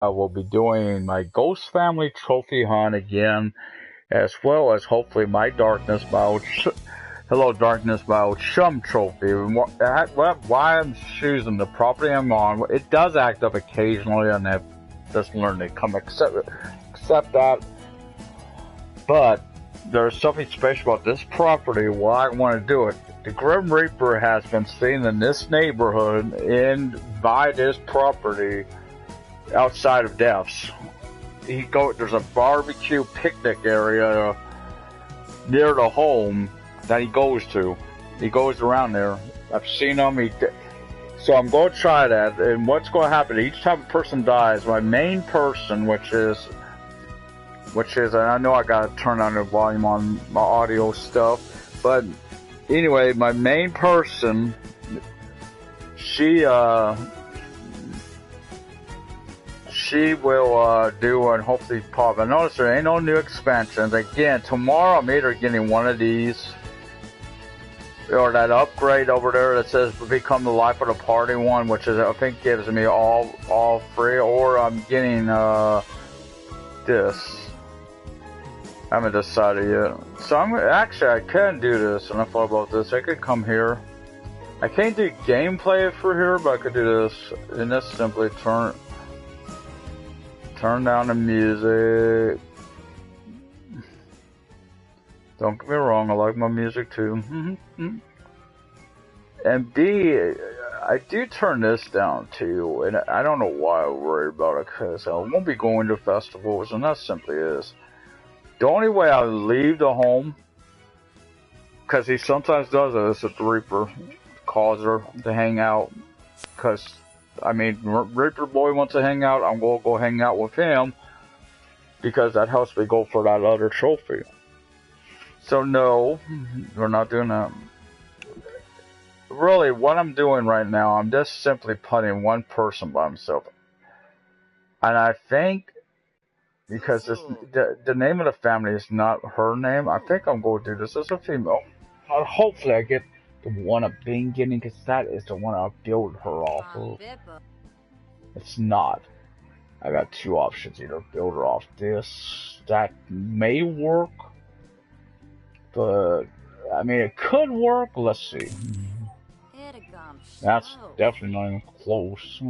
I will be doing my Ghost Family trophy hunt again, as well as hopefully my Darkness Bow. Hello, Darkness Bow Chum trophy. Why I'm choosing the property I'm on, it does act up occasionally, and I've just learned to come accept that. But there's something special about this property. Why I want to do it. The Grim Reaper has been seen in this neighborhood and by this property outside of deaths. There's a barbecue picnic area near the home that he goes to. He goes around there. I've seen him. So I'm going to try that. And what's going to happen? Each time a person dies, my main person, which is, and I know I got to turn on the volume on my audio stuff, but anyway, my main person, she will do and hopefully pop. I notice there ain't no new expansions. Again, tomorrow I'm either getting one of these or that upgrade over there that says become the life of the party one, which is I think gives me all free, or I'm getting this. I haven't decided yet. So I can do this, and I thought about this. I could come here. I can't do gameplay for here, but I could do this, and just simply turn down the music. Don't get me wrong, I like my music too. And B, I do turn this down too, and I don't know why I'm worried about it, because I won't be going to festivals, and that simply is. The only way I leave the home, because he sometimes does this at the Reaper, calls her to hang out, because, I mean, Reaper Boy wants to hang out, I'm going to go hang out with him, because that helps me go for that other trophy. So no, we're not doing that. Really, what I'm doing right now, I'm just simply putting one person by himself. And I think, because the name of the family is not her name, I think I'm going to do this as a female. Hopefully I get the one I've been getting, because that is the one I build her off of. It's not. I got two options, either build her off this. That may work. But, I mean, it could work. Let's see. That's definitely not even close.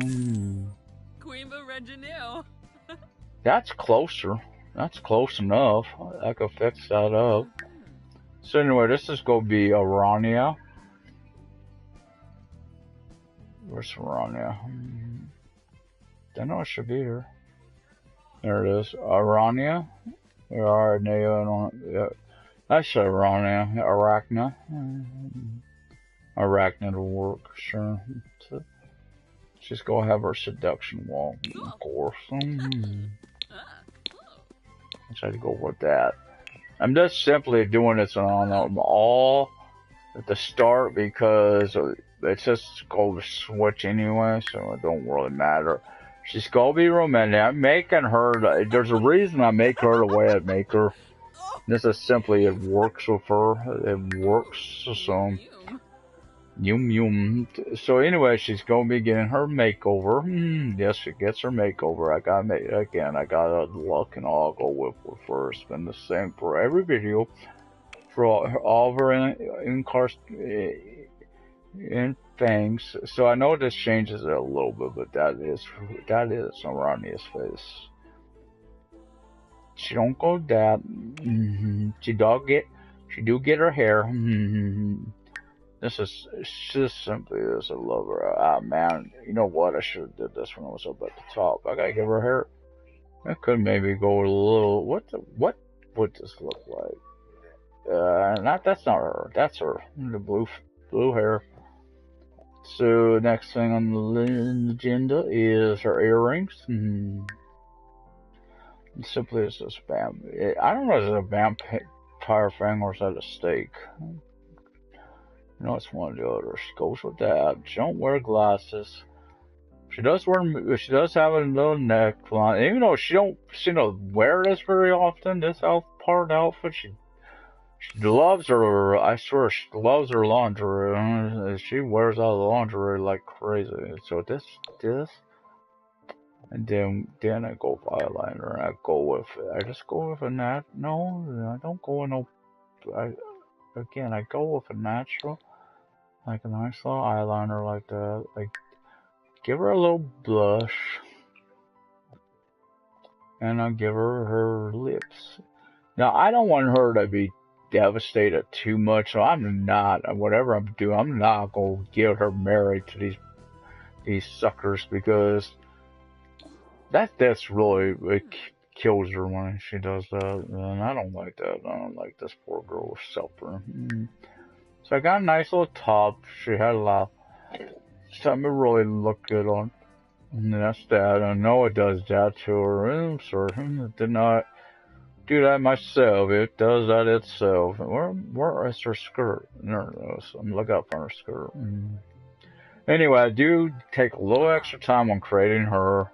That's closer. That's close enough. I could fix that up. So anyway, this is going to be Arania. Where's Arania? I know it should be here. There it is. Arania. Arania. I said Arania. Arachna. Arachna will work, sure. She's gonna have her seduction wall, of course. I try to go with that. I'm just simply doing this on all at the start because it's just going to switch anyway, so it don't really matter. She's gonna be romantic. I'm making her. There's a reason I make her the way I make her. This is simply it works with her. It works so. Yum. So anyway, she's gonna be getting her makeover. Yes, she gets her makeover. I got a look and all I'll go with her. It's been the same for every video. For all of her in things. So I know this changes it a little bit, but that is Arania's face. She don't go that. She do get her hair. This is just simply this. I love her. Ah, man, you know what? I should have did this when I was up at the top. I gotta give her hair. I could maybe go a little. What would this look like? That's not her. That's her. The blue hair. So next thing on the agenda is her earrings. Simply it's this I don't know if it's a vampire thing or is that a stake. You know, it's one or the other. She goes with that. She don't wear glasses. She does have a little neckline. Even though she don't wear this very often, this outfit, she loves her. I swear, she loves her lingerie. She wears out the lingerie like crazy. So this, And then I go with eyeliner. And I just go with a no, I don't go with no, I go with a natural, like a nice little eyeliner like that. Like, give her a little blush. And I'll give her lips. Now, I don't want her to be devastated too much, so whatever I'm doing, I'm not going to get her married to these suckers, because that's really, it kills her when she does that, and I don't like that. I don't like this poor girl suffering. So I got a nice little top. She had a lot, something to really look good on. And that's that. I know it does that to her. I'm sorry, I did not do that myself. It does that itself. Where is her skirt? No, so I'm looking up for her skirt. Anyway, I do take a little extra time on creating her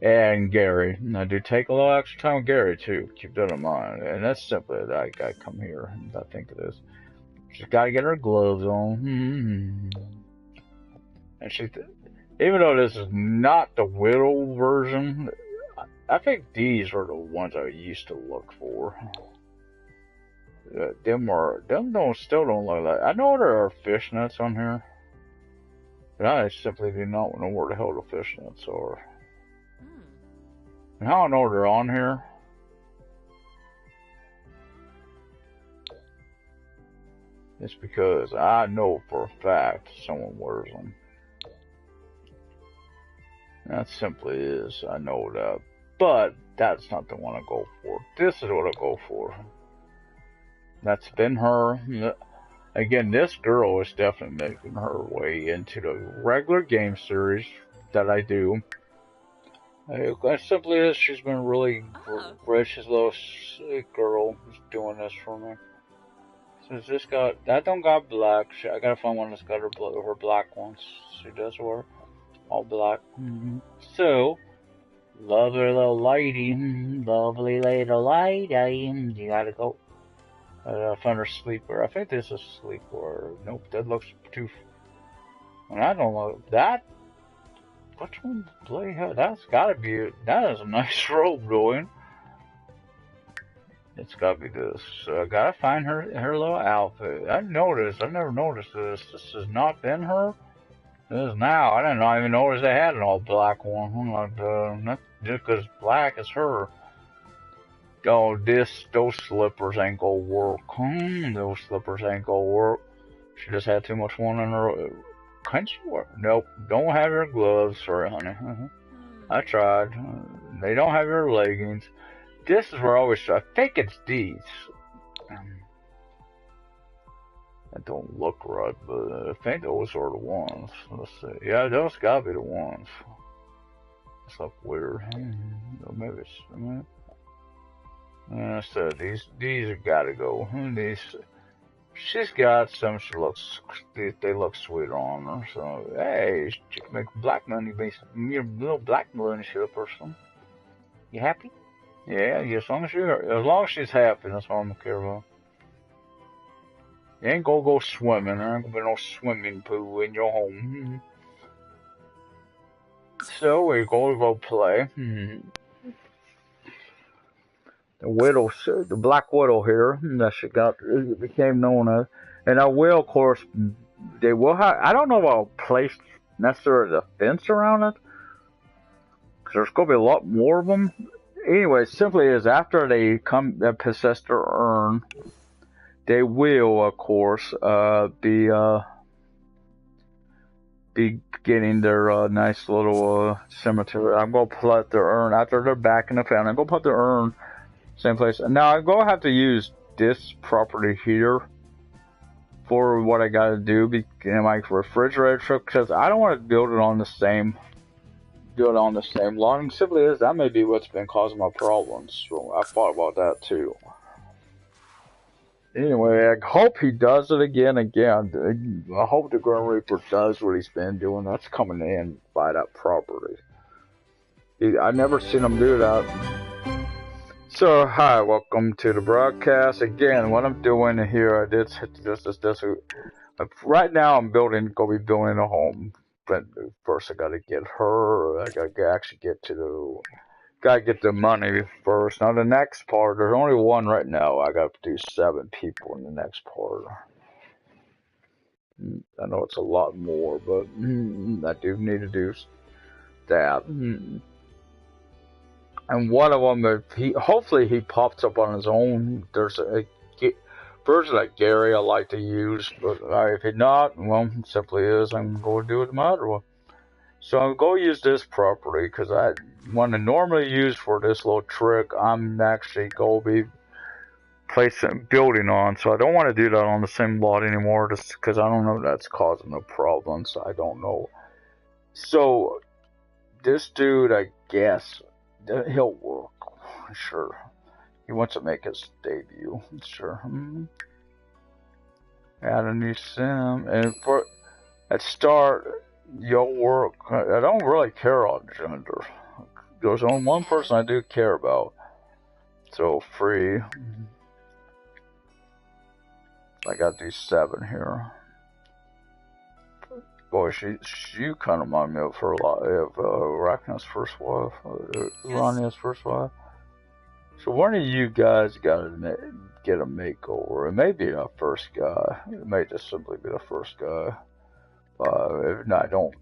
and Gary. And I do take a little extra time with Gary too. Keep that in mind. And that's simply that I gotta come here. I think it is. She's gotta get her gloves on. And even though this is not the Widow version, I think these are the ones I used to look for. Still don't look like. I know there are fishnets on here, but I simply do not know where the hell the fishnets are. And how I know they're on here? It's because I know for a fact someone wears them. That simply is. I know that. But that's not the one I go for. This is what I go for. That's been her. Again, this girl is definitely making her way into the regular game series that I do. That simply is, she's been really great. She's a little sick girl who's doing this for me. So this that don't got black. I gotta find one that's got her black ones. She does wear all black. So, lovely little lady. Lovely little lady. You gotta go. Find her sleepwear. I think this is sleepwear. Nope, that looks too. And I don't know that. Which one? Play? That's gotta be. That is a nice robe doing. It's gotta be this. So I gotta find her little outfit. I noticed. I never noticed this. This has not been her. This is now. I didn't even notice they had an all black one. I'm like, not just because black is her. Oh, those slippers ain't gonna work. Those slippers ain't gonna work. She just had too much one in her. Can't you work? Nope. Don't have your gloves. Sorry, honey. I tried. They don't have your leggings. This is where I always try. I think it's these. That don't look right, but I think those are the ones. Let's see. Yeah, those gotta be the ones. It's look weird. Maybe it's. I said these have gotta go. These. She's got some. They look sweet on her. So hey, she can make black money based. Your little black money ship or something. You happy? Yeah, as long as she's happy, that's all I'm gonna care about. You ain't gonna go swimming. There ain't gonna be no swimming pool in your home. So we're gonna go play. The widow, the Black Widow here, that she became known as, and I will, of course, they will have. I don't know if I'll place necessarily a fence around it, because there's gonna be a lot more of them. Anyway, simply is after they possess their urn, they will, of course, be getting their nice little cemetery. I'm gonna put their urn after they're back in the family. I'm gonna put their urn same place. Now I'm gonna have to use this property here for what I gotta do in my refrigerator trip, because I don't want to build it on the same. Do it on the same lawn. And simply is that may be what's been causing my problems. So I thought about that too. Anyway, I hope he does it again. I hope the Grim Reaper does what he's been doing. That's coming in by that property. I never seen him do that. So hi, welcome to the broadcast. Again, what I'm doing here, I did this. Right now, I'm gonna be building a home but first I gotta get her. I gotta actually get to the. Gotta get the money first. Now the next part, there's only one right now. I gotta do 7 people in the next part. I know it's a lot more, but I do need to do that. And one of them, hopefully he pops up on his own. There's a version like Gary I like to use, but if he not, well, simply is I'm going to do it my other one. So I'm going to use this property because I want to normally use for this little trick. I'm actually going to be placing building on, so I don't want to do that on the same lot anymore, just because I don't know if that's causing a problem. So I don't know. So this dude, I guess he'll work. Sure. He wants to make his debut. Sure. Add a new sim. And for at start, you'll work. I don't really care on gender. There's only one person I do care about. So free. I got these 7 here. Boy, she kind of remind me of her lot of Rachna's first wife, Rania's first wife. So one of you guys got to get a makeover. It may be the first guy. It may just simply be the first guy.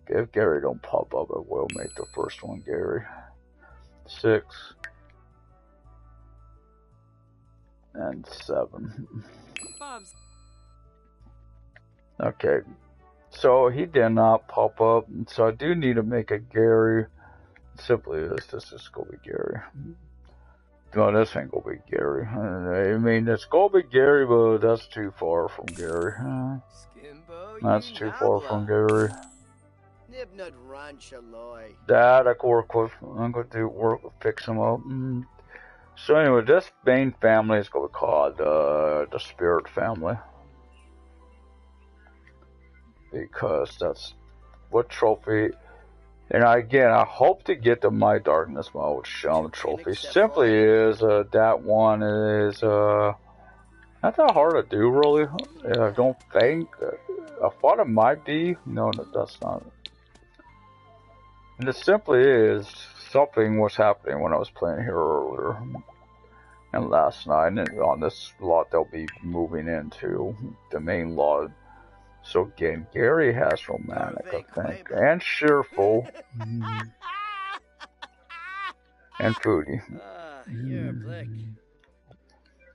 If Gary don't pop up, I will make the first one Gary. 6 and 7. Okay. So he did not pop up, so I do need to make a Gary. Simply this is gonna be Gary. No, this ain't gonna be Gary. I mean, it's gonna be Gary, but that's too far from Gary. That's too far from Gary. That I can work with. I'm gonna fix him up. So anyway, this main family is gonna be called the Spirit Family. Because that's what trophy, and again, I hope to get the My Darkness mode chum trophy. Simply is that one is not that hard to do really. I don't think. I thought it might be. No, that's not. And it simply is something was happening when I was playing here earlier and last night, and on this lot they'll be moving into the main lot. So again, Gary has romantic, I think, and cheerful, and foodie.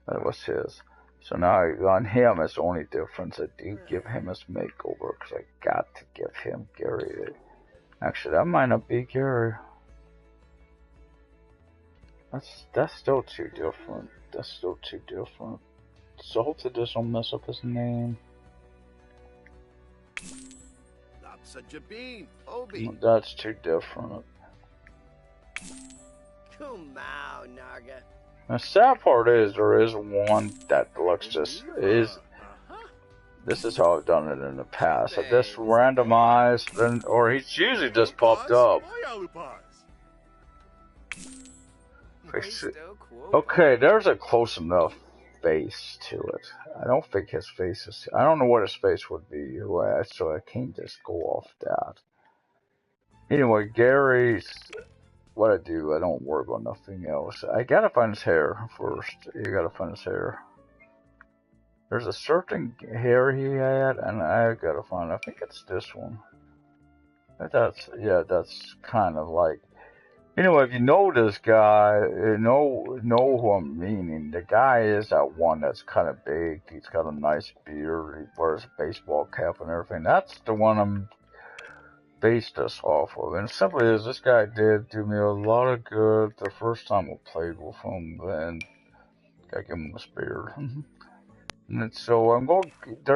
That was his. So now on him, it's the only difference. I do give him his makeover because I got to give him Gary. Actually, that might not be Gary. That's still too different. That's still too different. So hopefully this don't mess up his name. That's too different. The sad part is there is one that looks just is. This is how I've done it in the past. I just randomized, then or he's usually just popped up. Okay, there's a close enough face to it. I don't think his face is. I don't know what his face would be, so I can't just go off that. Anyway, Gary's. What I do, I don't worry about nothing else. I gotta find his hair first. You gotta find his hair. There's a certain hair he had, and I gotta find. I think it's this one. That's kind of like. Anyway, if you know this guy, you know who I'm meaning. The guy is that one that's kind of big. He's got a nice beard. He wears a baseball cap and everything. That's the one I'm based this off of. And simply is, this guy did do me a lot of good the first time I played with him. And I give him a beard. And so I'm going.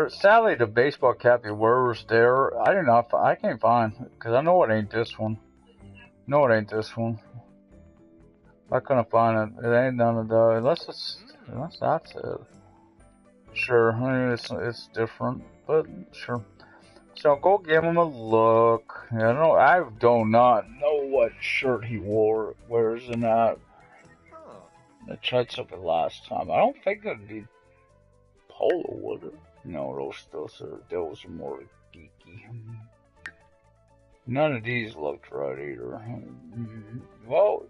Sadly, the baseball cap he wears there, I can't find because I know it ain't this one. No, it ain't this one. I couldn't find it. It ain't none of the. Unless that's it. Sure, I mean, it's different, but sure. So go give him a look. I do not know what shirt he wears in that. I tried something last time. I don't think it'd be polo, would it? No, those are more geeky. None of these looked right either. Well,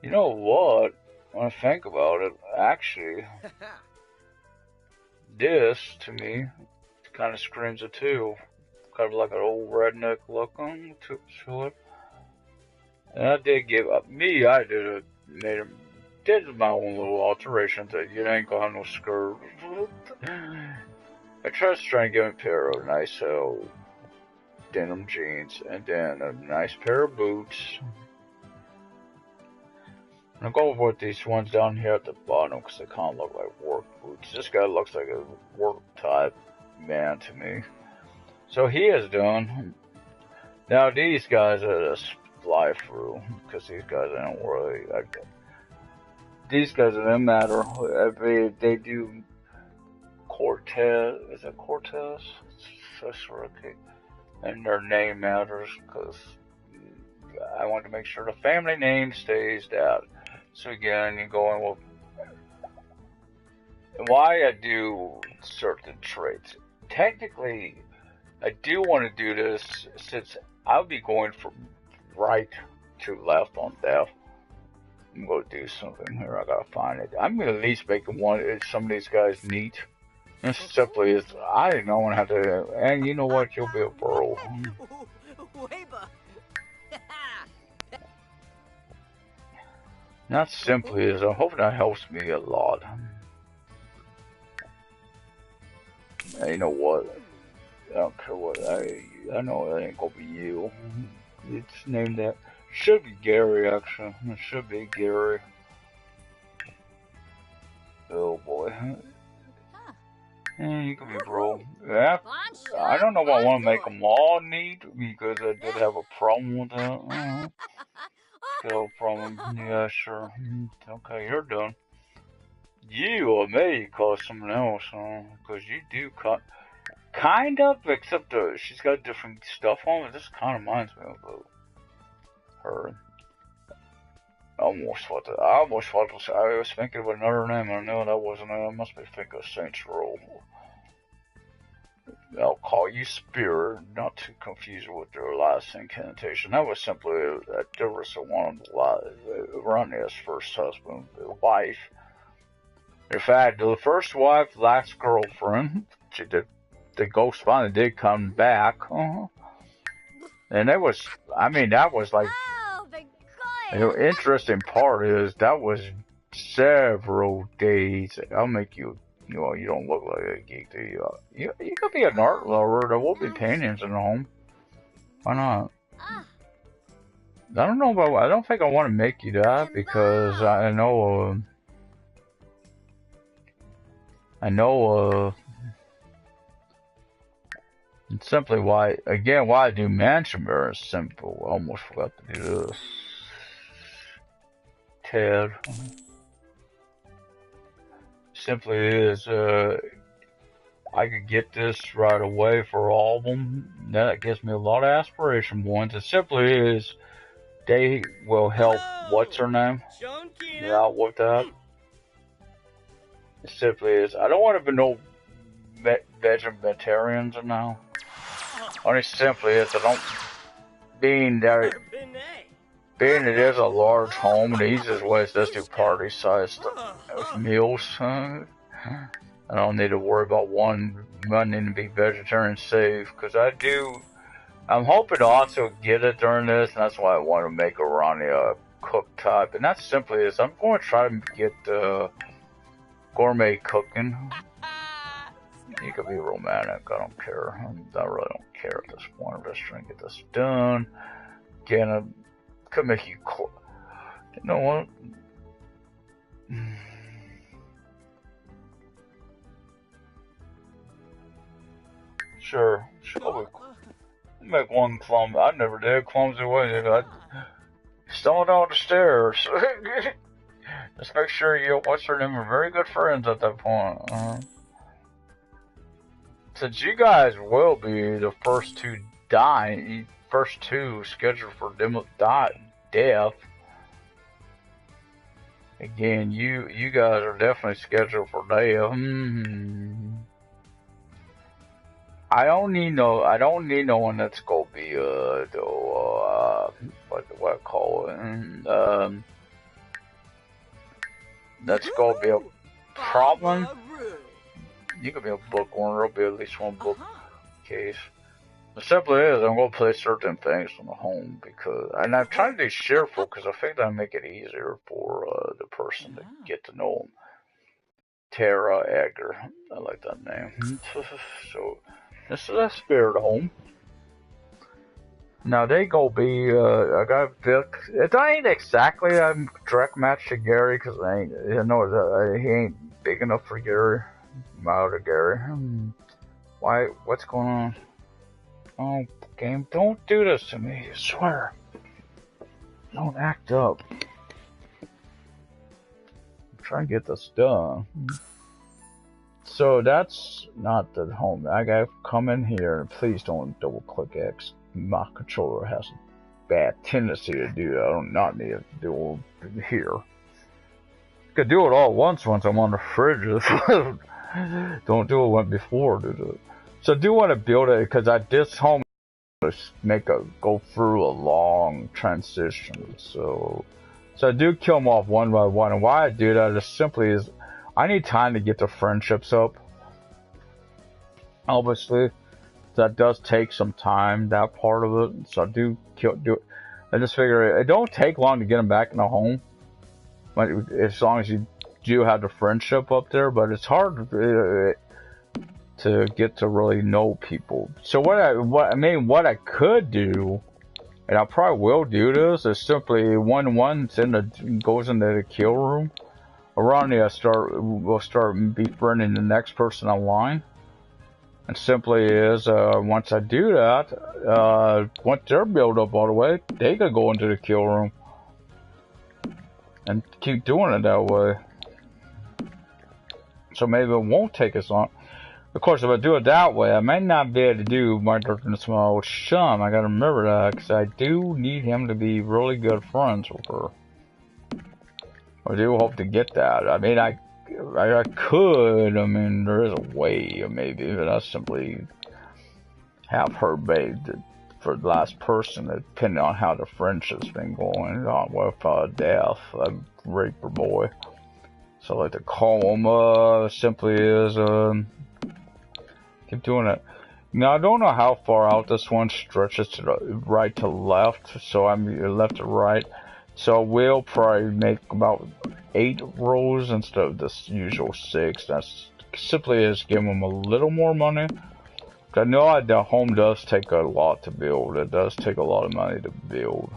you know what? When I think about it, actually, this to me kind of screams a two. Kind of like an old redneck looking to it. And I did give up. I did my own little alteration that you ain't gonna have no skirt. I tried to give him a pair of nice denim jeans and then a nice pair of boots. I'm going with these ones down here at the bottom because they kind of look like work boots. This guy looks like a work type man to me. So he is done. Now these guys are just fly through because these guys I don't really like. These guys it doesn't matter. They do Cortez. Is it Cortez? That's rookie. And their name matters because I want to make sure the family name stays that. So again, you go in with why I do certain traits. Technically, I do want to do this since I'll be going from right to left on death. I'm going to do something here. I gotta find it. I'm gonna at least make some of these guys neat. And simply is I don't want to have to. And you know what? You'll be a burrow. Not simply is. I hope that helps me a lot. And you know what? I don't care what I know it ain't gonna be you. It's named that. Should be Gary actually. It should be Gary. Oh boy. Yeah, you can be bro. Yeah, I don't know if I want to make them all neat because I did have a problem with that. No problem. Yeah, sure. Okay, you're done. You or me call someone else, because you do cut. Kind of, except she's got different stuff on it. This kind of reminds me of her. I almost thought I was thinking of another name. I know that wasn't it. I must be thinking of Saints Row. I'll call you Spirit, not to confuse with their last incantation. That was simply that there was one of Rania's first husband, wife. In fact, the first wife, last girlfriend, she did. The ghost finally did come back. And it was, that was like, the interesting part is that was several days. I'll make you, you don't look like a geek, do you? You could be an art lover. There will be paintings in the home. Why not? I don't know about, I don't think I want to make you that because I know, it's simply why I do mansion mirror is simple. I almost forgot to do this. Ted. Simply is, I could get this right away for all of them. That gives me a lot of aspiration points. It simply is, they will help, what's her name? Yeah, with that. It simply is, I don't want to be no vegetarians now. Only simply is, I don't, being it is a large home, the easiest way is just do party-sized meals. I don't need to worry about one needing to be vegetarian safe, because I'm hoping to also get it during this, and that's why I want to make a Rania cook type, and that simply is, I'm going to try to get gourmet cooking. You could be romantic, I don't care. I really don't care at this point. I'm just trying to get this done. Again, I could make you you know what? Sure. Make one clumsy. I never did clumsy way. I stumbled down the stairs. Just make sure you, what's her name, are very good friends at that point. Since you guys will be the first two scheduled for death. Again, you guys are definitely scheduled for death. I don't need no one that's gonna be what I call it. That's gonna be a problem. You could be a bookworm. There'll be at least one book case. The simple is, I'm gonna play certain things from the home because, and I'm trying to be cheerful because I think that'll make it easier for the person to get to know him. Tara Edgar, I like that name. So this is a spirit home. Now they go be, I got Vic. It ain't exactly a direct match to Gary because he ain't big enough for Gary. I'm out of Gary. Why? What's going on? Oh, game, don't do this to me, I swear. Don't act up. I'm trying to get this done. So that's not the home. I gotta come in here. Please don't double click X. My controller has a bad tendency to do that. I do not need to do it here. Could do it all once I'm on the fridge. Don't do it one before. So I do want to build it because this home go through a long transition. So I do kill them off one by one. And why I do that is simply is I need time to get the friendships up. Obviously, that does take some time, that part of it. So I do it. I just figure it don't take long to get them back in the home, but as long as you do have the friendship up there. But it's hard to get to really know people. So what I could do, and I probably will do this, is simply one goes into the kill room. Around there, we'll start befriending the next person online. And simply is, once I do that, once they're built up all the way, they could go into the kill room. And keep doing it that way. So maybe it won't take as long. Of course, if I do it that way, I may not be able to do my darkness my old chum. I gotta remember that, because I do need him to be really good friends with her. I do hope to get that. I mean, I could. I mean, there is a way, maybe, but I simply have her bathed for the last person, depending on how the friendship's been going. With death, a raper boy. So I like to call him. Simply is keep doing it. Now I don't know how far out this one stretches to the right to left. So I'm left to right. So we'll probably make about 8 rows instead of this usual 6. That's simply is giving them a little more money. I know the home does take a lot to build. It does take a lot of money to build.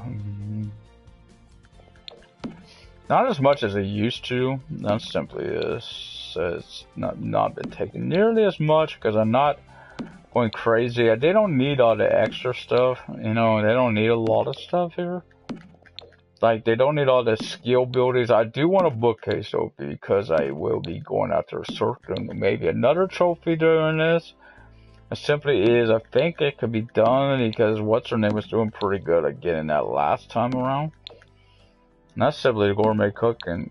Not as much as it used to. That simply is. It's not been taking nearly as much because I'm not going crazy. They don't need all the extra stuff. You know, they don't need a lot of stuff here. Like, they don't need all the skill buildings. I do want a bookcase though, because I will be going after a circling maybe another trophy during this. It simply is, I think it could be done because what's her name was doing pretty good at getting that last time around. And that's simply the gourmet cooking.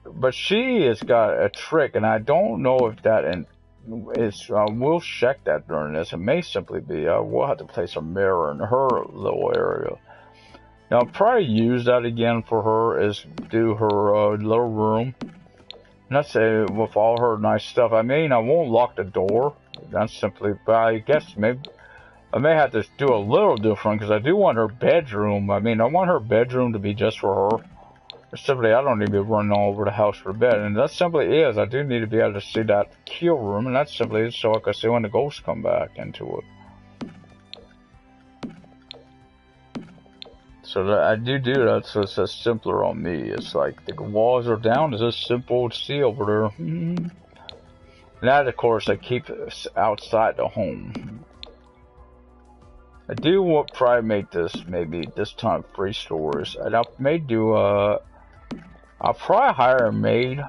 But she has got a trick, and I don't know if that is. We'll check that during this. It may simply be we'll have to place a mirror in her little area. Now, I'll probably use that again for her, is do her little room. And that's with all her nice stuff. I mean, I won't lock the door. That's simply, but I guess maybe I may have to do a little different because I do want her bedroom. I mean, I want her bedroom to be just for her. Simply, I don't need to be running all over the house for bed. And that simply is, I do need to be able to see that kill room. And that simply is so I can see when the ghosts come back into it. So that I do that, so it's just simpler on me. It's like the walls are down, it's just simple to see over there. And that, of course, I keep outside the home. I do probably make this, maybe this time, 3 stories. And I may do, I'll probably hire a maid.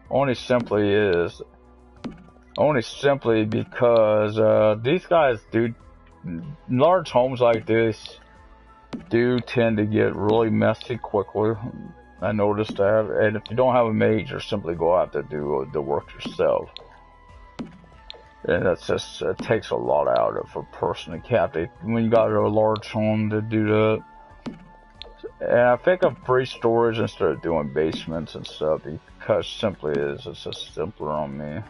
Only simply because, these guys do, large homes like this, do tend to get really messy quickly. I noticed that. And if you don't have a maid, you simply go out to do the work yourself. And that's just, it takes a lot out of a person to cap. When you got a large home to do that. And I think of free storage instead of doing basements and stuff because simply it's just simpler on me.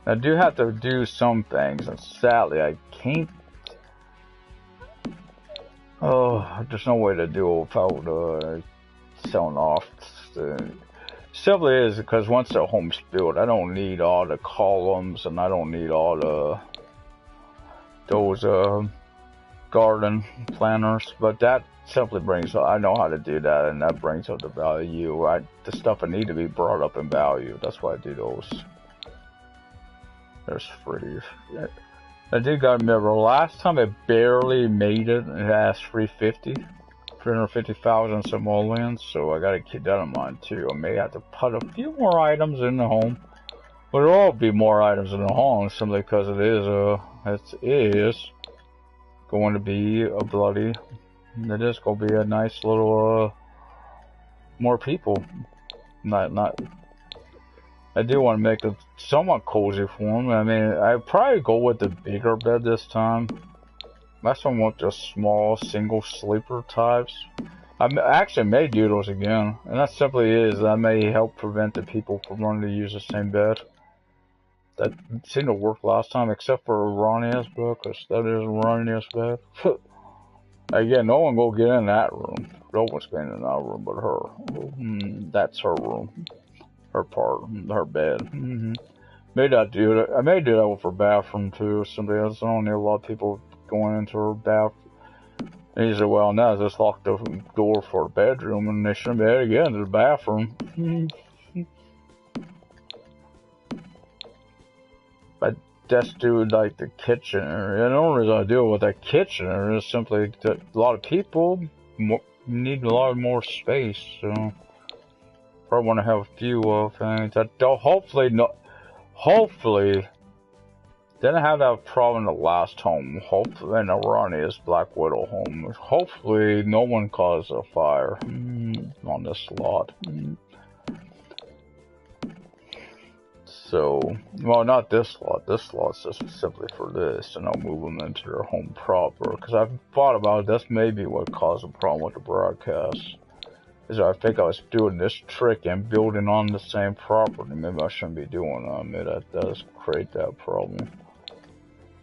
I do have to do some things, and sadly I can't. Oh, there's no way to do it without selling off. Simply is because once the home's built, I don't need all the columns and I don't need all those garden planters. But that simply brings, I know how to do that, and that brings up the value. The stuff that need to be brought up in value. That's why I do those. There's free. I do gotta remember, last time it barely made it. It has 350,000 simoleons, so I gotta keep that in mind too. I may have to put a few more items in the home, but there'll all be more items in the home simply because it is going to be a bloody. It is going to be a nice little more people. Not. I do want to make it somewhat cozy for them. I mean, I'd probably go with the bigger bed this time. Last one want just small single sleeper types. I actually may do those again, and that simply is that may help prevent the people from wanting to use the same bed. That seemed to work last time, except for Rania's bed, because that is Rania's bed. Again, no one go get in that room. No one's getting in that room but her. That's her room. Her part, her bed. Maybe I do that. I may do that with her bathroom too. Somebody else. I don't need a lot of people going into her bath. And he said, "Well, now I just locked the door for her bedroom, and they shouldn't be able to get into the bathroom." I just do like the kitchen area. And the only reason I do it with that kitchen area is simply that a lot of people need a lot more space. So. Probably want to have a few things that they'll hopefully didn't have that problem in the last home. Hopefully in the Rania's Black Widow home. Hopefully no one caused a fire on this lot. So, well, not this lot. This lot's just simply for this, and I'll move them into their home proper. Because I've thought about it, that's maybe what caused a problem with the broadcast. Is I think I was doing this trick and building on the same property. Maybe I shouldn't be doing that. Maybe that does create that problem.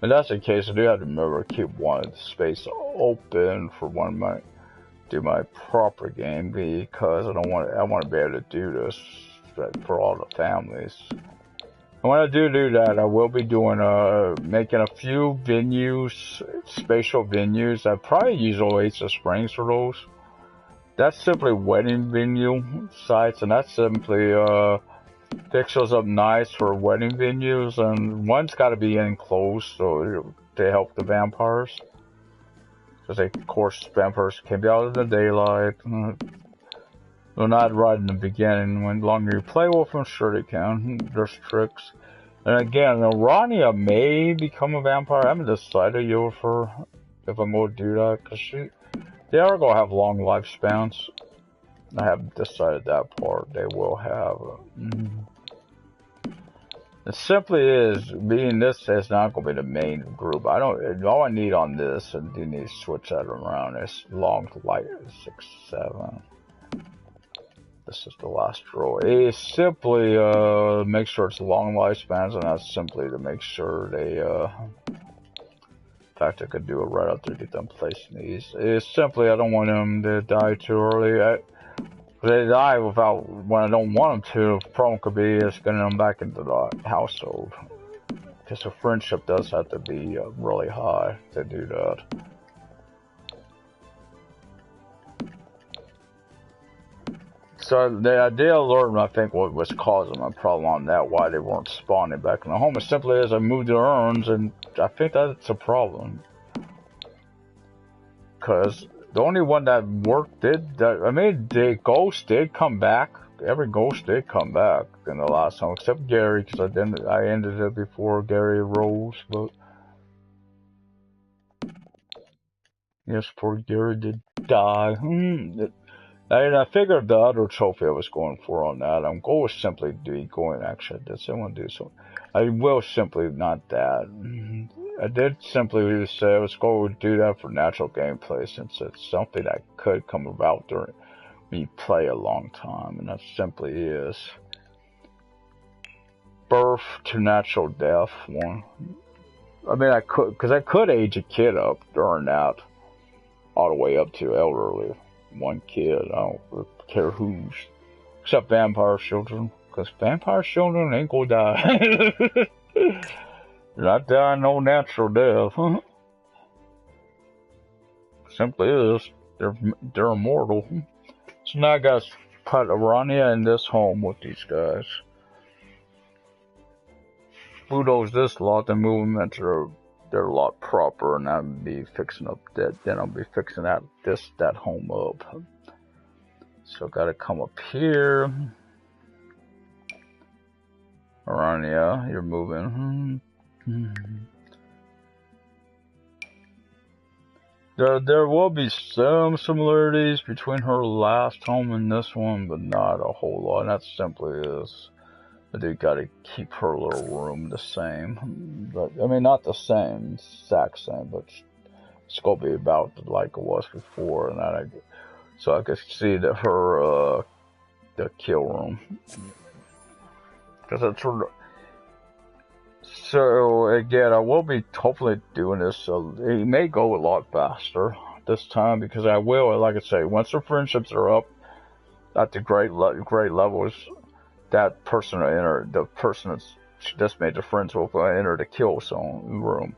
If that's the case, I do have to remember to keep one space open for when I do my proper game because I want to be able to do this for all the families. And when I do that, I will be doing making a few venues, spatial venues. I probably use Oasis Springs for those. That's simply wedding venue sites, and that's simply fix those up nice for wedding venues. And one's got to be enclosed so to help the vampires, because of course vampires can be out in the daylight. They're not right in the beginning. When longer you play with them, sure they can. There's tricks. And again, Rania may become a vampire. I haven't decided yet if I'm going to do that, because they are going to have long lifespans. I haven't decided that part. They will have. It simply is, being this is not going to be the main group. All I need on this, and you need to switch that around, is long life, 6, 7. This is the last row. It's simply make sure it's long lifespans, and that's simply to make sure they in fact, I could do it right after I get them placing these. It's simply I don't want them to die too early. They die without when I don't want them to. The problem could be is getting them back into the household, because the friendship does have to be really high to do that. So the idea of learning, I think, what was causing my problem on that, why they weren't spawning back in the home, is simply as I moved the urns, and I think that's a problem. Because the only one that worked the ghost did come back. Every ghost did come back in the last home, except Gary, because I ended it before Gary rose, but yes, poor Gary did die. And I figured the other trophy I was going for on that, I'm going to simply be going, actually, I did say I want to do so. I will simply not that. I did simply say I was going to do that for natural gameplay, since it's something that could come about during me play a long time, and that simply is birth to natural death one. I mean, I could, because I could age a kid up during that, all the way up to elderly. One kid, I don't care who's, except vampire children, because vampire children ain't gonna die. They're not dying no natural death. Simply is, they're immortal. So now I gotta put Arania in this home with these guys. Bulldoze this lot and move them into their lot proper, and I'll be fixing up that. Then I'll be fixing that home up. So gotta come up here. Arania, you're moving. There will be some similarities between her last home and this one, but not a whole lot. And that simply is, I do gotta keep her little room the same. But I mean, not the same, exact same, but it's gonna be about like it was before. And that so I can see that her the kill room, because that's her. So again, I will be hopefully doing this, so it may go a lot faster this time, because I will, like I say, once the friendships are up at the great levels, that person will enter, the person that's just made the friends will enter the kill zone room.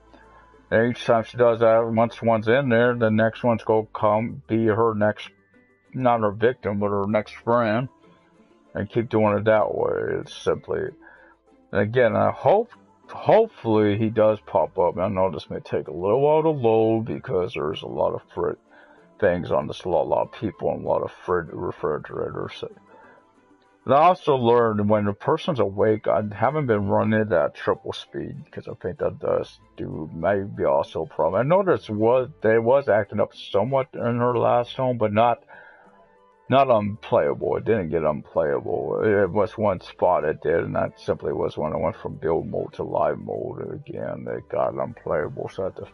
And each time she does that, once one's in there, the next one's going to come be her next, not her victim, but her next friend, and keep doing it that way. It's simply, and again, I hopefully he does pop up. I know this may take a little while to load, because there's a lot of things on this, a lot of people, and a lot of refrigerators. And I also learned when the person's awake, I haven't been running it at triple speed, because I think that does maybe also a problem. I noticed they was acting up somewhat in her last home, but not unplayable. It didn't get unplayable. It was one spot it did, and that simply was when I went from build mode to live mode. And again, it got unplayable, so I had to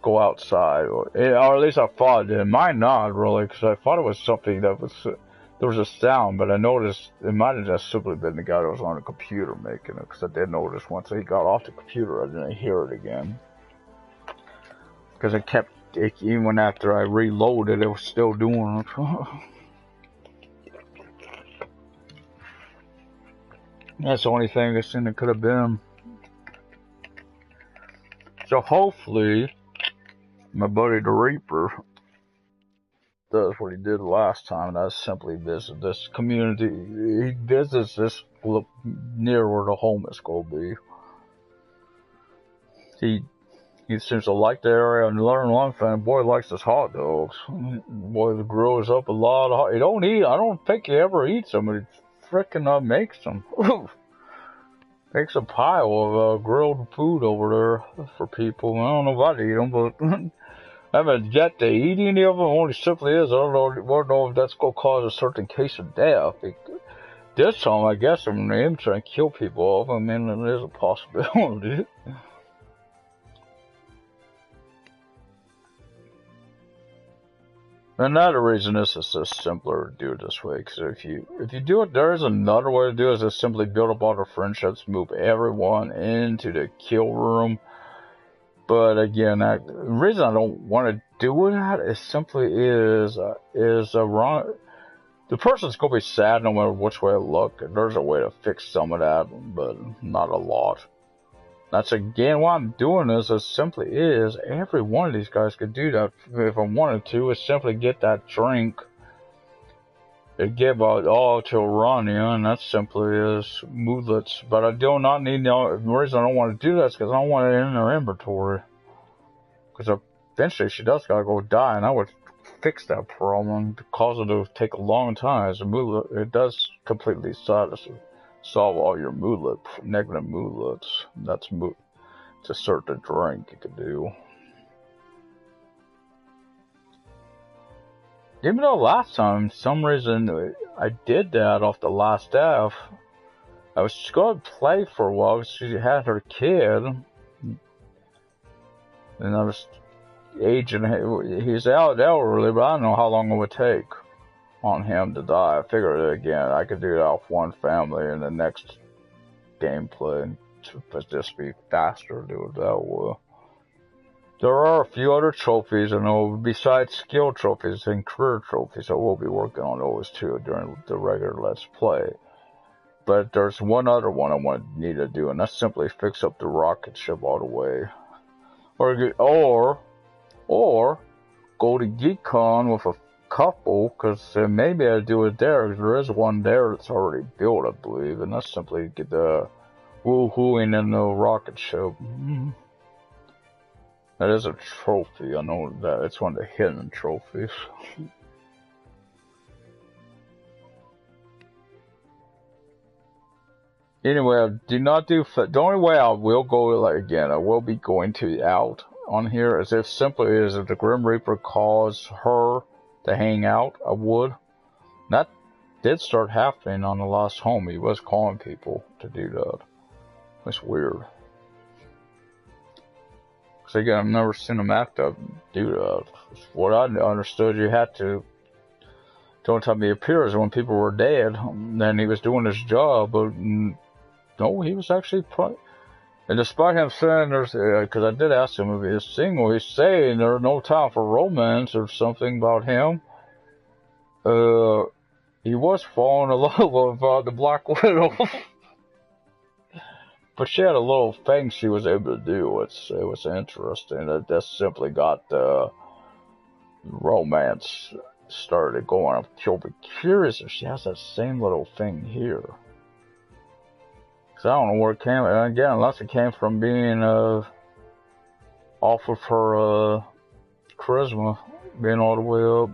go outside, or at least I thought it might not really, because I thought it was something that was, there was a sound, but I noticed it might have just simply been the guy that was on the computer making it, because I did notice once he got off the computer, I didn't hear it again, because it kept, even after I reloaded, it was still doing it. That's the only thing I seen it could have been. So hopefully, my buddy the Reaper does what he did last time, and that's simply visit this community. He visits this near where the home is going to be. He seems to like the area, and learn one thing, boy likes his hot dogs. Boy grows up a lot of he don't eat, I don't think he ever eats them, but he frickin' makes them. Makes a pile of grilled food over there for people. I don't know if I'd eat them, but I haven't yet to eat any of them. Only simply is, I don't know if that's going to cause a certain case of death. This time, I guess, I'm trying to kill people off. I mean, it is a possibility. Another reason this is just simpler to do it this way, because if you do it, there is another way to do it, is just simply build up all the friendships, move everyone into the kill room. But again, the reason I don't want to do that is simply wrong. The person's gonna be sad no matter which way I look. There's a way to fix some of that, but not a lot. That's again why I'm doing this. It simply is, every one of these guys could do that if I wanted to. Is simply get that drink and give it all to Rania, and that simply is moodlets. But I do not need the reason I don't want to do that is because I don't want it in her inventory. Because eventually she does gotta go die, and I would fix that problem to cause it to take a long time. As a moodlet, it does completely solve all your negative moodlets. That's to assert the drink you could do. even though last time, for some reason, I did that off the last F. I was going to play for a while. She had her kid, and I was aging. He's out elderly, but I don't know how long it would take on him to die. I figured again, I could do that off one family in the next gameplay, and just be faster to do it that way. There are a few other trophies, I know, besides skill trophies and career trophies. I will be working on those too during the regular Let's Play. But there's one other one I need to do, and that's simply fix up the rocket ship all the way. Or go to GeekCon with a couple, because maybe I'll do it there, because there is one there that's already built, I believe, and that's simply get the woohooing in the rocket ship. That is a trophy, I know that. It's one of the hidden trophies. Anyway, I do not do. The only way I will go, like again, I will be going to out on here as if simply as if the Grim Reaper calls her to hang out. I would. That did start happening on the last home. He was calling people to do that. It's weird. Because again, I've never seen him act up do that. What I understood, you had to. The only time he appears when people were dead, then he was doing his job, but. No, he was actually and despite him saying there's, because I did ask him if he is single, he's saying there's no time for romance or something about him. He was falling in love with the Black Widow. But she had a little thing she was able to do. It was interesting. That simply got the romance started going. I'm curious if she has that same little thing here. Cause I don't know where it came. Again, unless it came from being off of her charisma, being all the way up.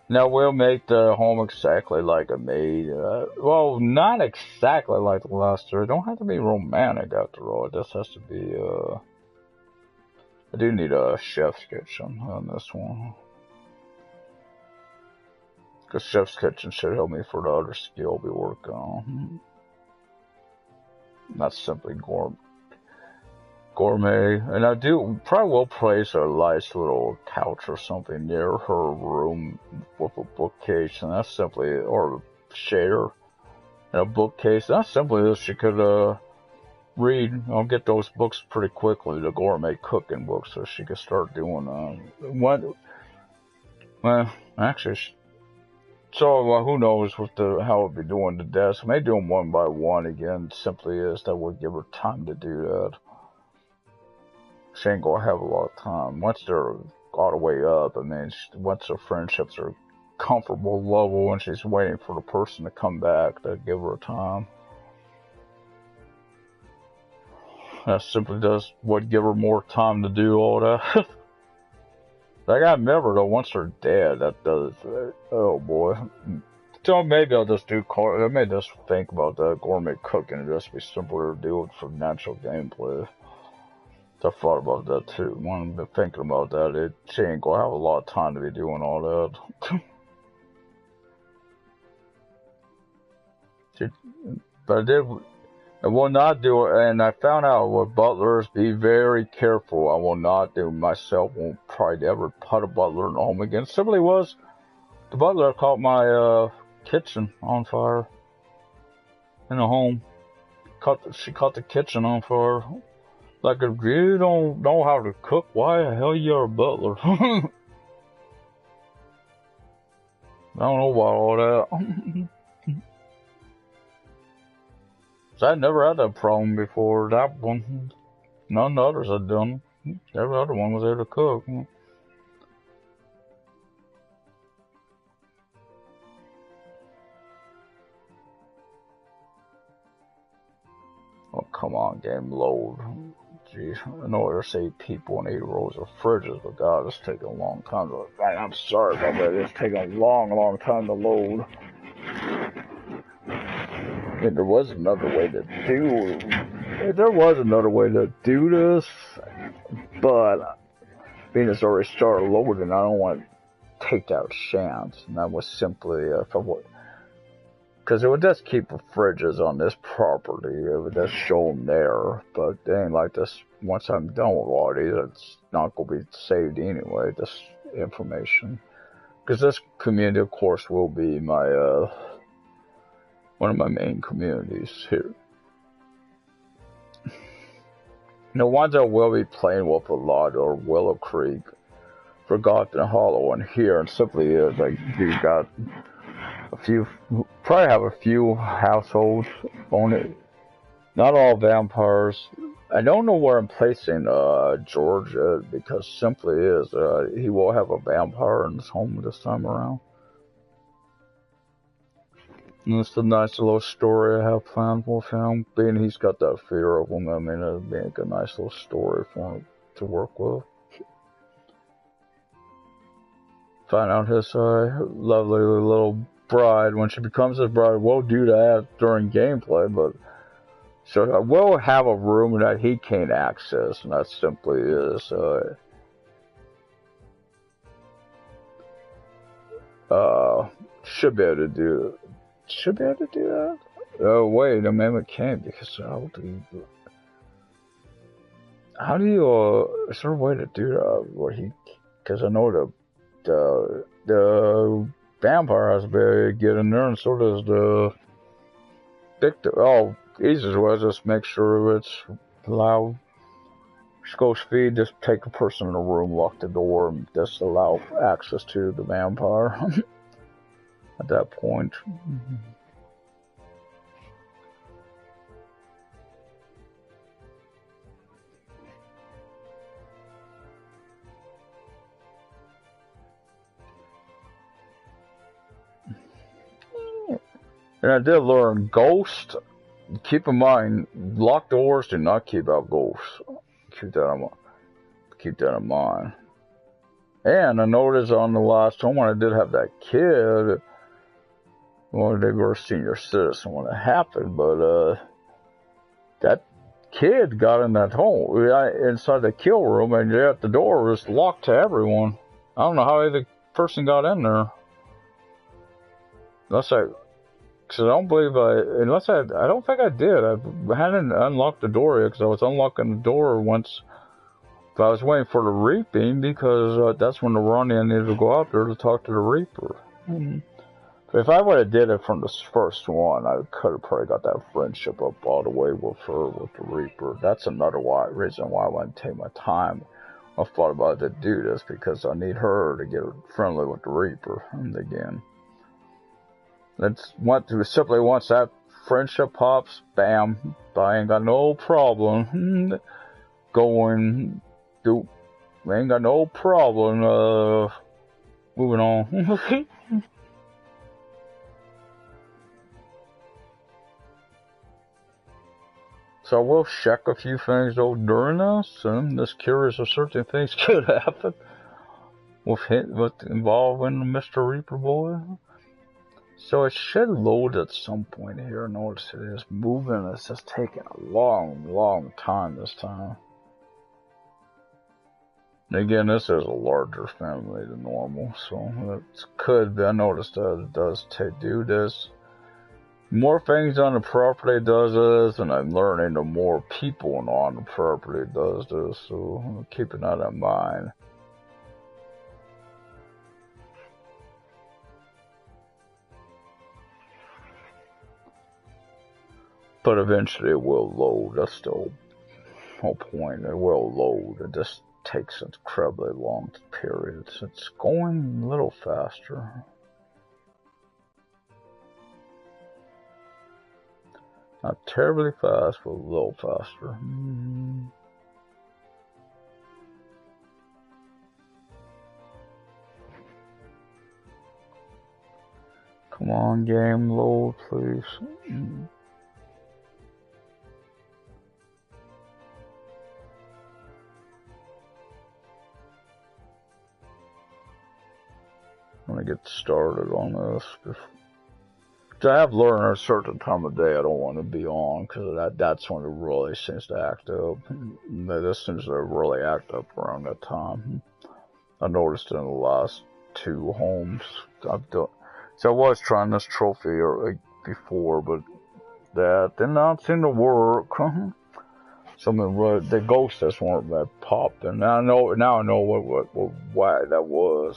Now we'll make the home exactly like a maid. Well, not exactly like the last two. It don't have to be romantic after all. It just has to be. I do need a chef's kitchen on this one. Because Chef's Kitchen should help me for the other skill I'll be working on. Not simply gourmet. And I probably will place a nice little couch or something near her room with a bookcase. And that's simply, or a shader and a bookcase. That's simply as she could read. I'll get those books pretty quickly, the gourmet cooking books, so she could start doing well, actually, so who knows with how we'll be doing the desk. I may do them one by one again, simply as that would give her time to do that. She ain't gonna have a lot of time. Once they're all the way up, I mean, once her friendships are comfortable level and she's waiting for the person to come back, that give her time. That simply would give her more time to do all that. I gotta remember though, once they're dead, that does. Oh boy. So maybe I'll just do. I may just think about that gourmet cooking and just be simpler to do it for natural gameplay. I thought about that too. When I've been thinking about that, she ain't gonna have a lot of time to be doing all that. But I will not do it, and I found out with butlers, be very careful. I will not do myself, won't probably ever put a butler in the home again. Simply was, the butler caught my kitchen on fire in the home. She caught the kitchen on fire. Like, if you don't know how to cook, why the hell you're a butler? I don't know about all that. I never had that problem before. That one, none of the others had done. Every other one was able to cook. Oh, come on, game, load. Jeez, I know there's 8 people and 8 rows of fridges, but God, it's taking a long time to. I'm sorry about that. It's taking a long time to load. And there was another way to do. If there was another way to do this, But being it's already started loading, I don't want to take that chance. And that was simply if I would. Because it would just keep the fridges on this property. It would just show them there. But it ain't like this. Once I'm done with all these, it's not going to be saved anyway, this information. Because this community, of course, will be my, one of my main communities here. The ones I will be playing with a lot are Willow Creek, Forgotten Hollow, and here. And simply is, like, you got a few, probably have a few households on it. Not all vampires. I don't know where I'm placing George because simply is he will have a vampire in his home this time around. And it's a nice little story I have planned for him. Being he's got that fear of him, I mean it'd be a nice little story for him to work with. Find out his lovely little bride when she becomes his bride. We'll do that during gameplay, but so I will have a room that he can't access, and that simply is should be able to do that. Oh wait, the amendment can't because how do you is there a way to do that where he, because I know the vampire has to be get in there, and so does the victim. Oh, easiest way is just make sure it's loud. Just go speed, just take a person in the room, lock the door, and just allow access to the vampire at that point. And I did learn Ghost. Keep in mind, locked doors do not keep out ghosts. Keep that in mind. And I noticed on the last home when I did have that kid, well, they were a senior citizen when it happened, but that kid got in that home, inside the kill room, and yet the door was locked to everyone. I don't know how the person got in there. Because I don't believe I don't think I did. I hadn't unlocked the door yet because I was unlocking the door once. But I was waiting for the reaping because that's when the Ronnie needed to go out there to talk to the Reaper. But if I would have did it from the first one, I could have probably got that friendship up all the way with her, with the Reaper. That's another reason why I want to take my time. I thought about to do this because I need her to get friendly with the Reaper again. Simply once that friendship pops, bam, I ain't got no problem going through. I ain't got no problem moving on. So I will check a few things though during this, and I'm just curious if certain things could happen with involving Mr. Reaper boy. So it should load at some point here. Notice it is moving. It's just taking a long time this time. And again, this is a larger family than normal, so it could be. I noticed that it does do this. More things on the property does this, and I'm learning the more people on the property does this, so I'm keeping that in mind. But eventually it will load. That's the whole point. It will load. It just takes incredibly long periods. It's going a little faster. Not terribly fast, but a little faster. Come on, game, load, please. I'm gonna get started on this. I have learned at a certain time of day I don't want to be on, because that's when it really seems to act up. This seems to really act up around that time. I noticed in the last 2 homes I've done. So I was trying this trophy before, but that did not seem to work. Something really, the ghosts just weren't that popping. Now I know why that was.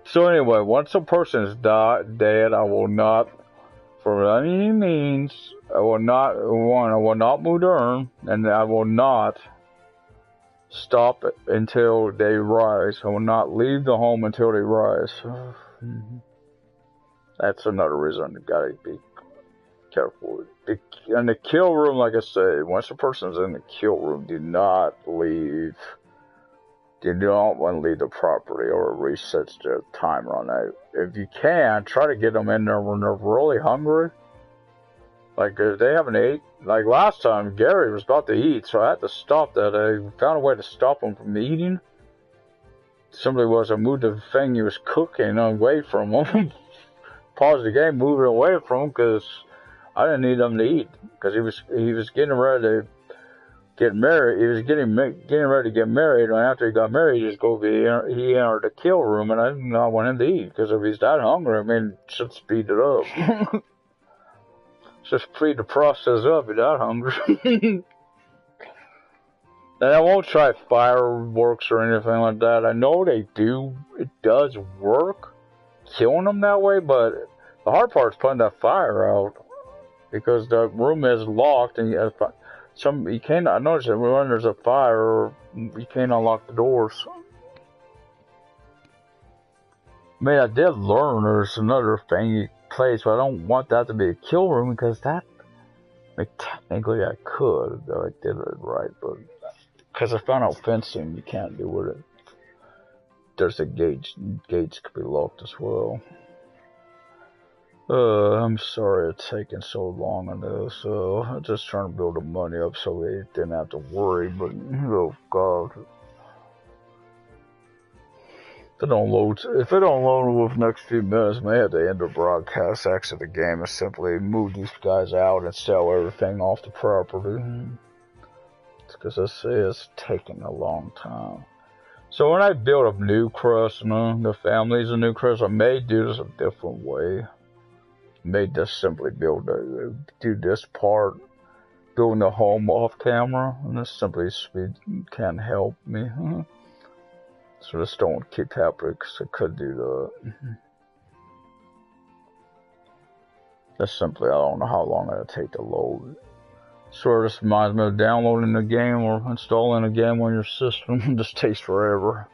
So anyway, once a person is dead, I will not, for any means, I will not move the urn, and I will not stop until they rise. I will not leave the home until they rise. That's another reason you gotta be careful. In the kill room, like I said, once a person's in the kill room, do not leave. You don't want to leave the property, or it resets their timer on that. If you can, try to get them in there when they're really hungry. Like, if they haven't ate, like last time, Gary was about to eat, so I had to stop that. I found a way to stop him from eating. Simply I moved the thing he was cooking away from him. Paused the game, moved it away from him, because I didn't need him to eat. Because he was getting ready to get married. He was getting ready to get married, and after he got married, he entered the kill room, and I did not want him to eat, because if he's that hungry, I mean, it should speed it up. Just speed the process up. He's that hungry. And I won't try fireworks or anything like that. I know they do. It does work, killing them that way, but the hard part is putting that fire out, because the room is locked, and you can't. I noticed that when there's a fire, you can't unlock the doors. I mean, I did learn there's another thing place, but I don't want that to be a kill room, because technically I could, if I did it right, but because I found out fencing you can't do with it. There's a gates could be locked as well. I'm sorry it's taking so long on this. I'm just trying to build the money up so we didn't have to worry, but oh god. If it don't load within the next few minutes, I may have to end the broadcast, exit the game, and simply move these guys out and sell everything off the property. It's because I say it's taking a long time. So when I build a new crest, the family's a new crest, I may do this a different way. May just simply do this part, building the home off camera, and this simply can't help me. So just don't keep happening, because I could do that. Just simply, I don't know how long it'll take to load. Sort of just reminds me of downloading the game or installing a game on your system. It just takes forever.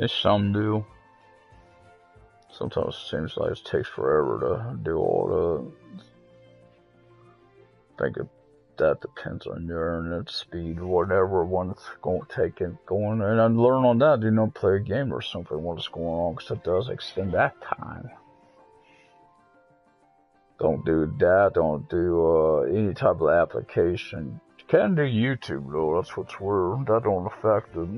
Some do. Sometimes it seems like it takes forever to do all that. I think that depends on your internet speed, whatever one's going to take it going. And I learn on that, play a game or something, what's going on, because it does extend that time. Don't do that, don't do any type of application. You can do YouTube though, that's what's weird. That don't affect it.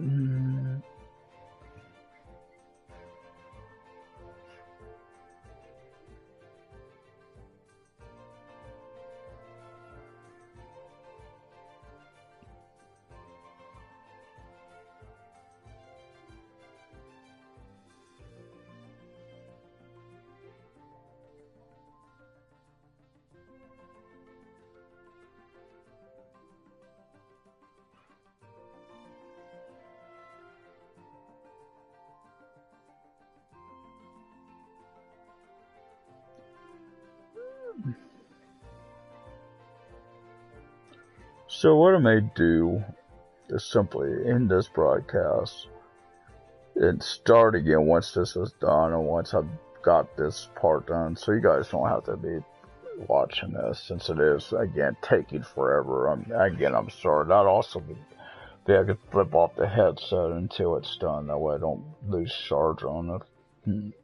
So what I may do is simply end this broadcast and start again once this is done, and once I've got this part done, so you guys don't have to be watching this, since it is, again, taking forever. I'm sorry. That also be I could flip off the headset until it's done, that way I don't lose charge on it.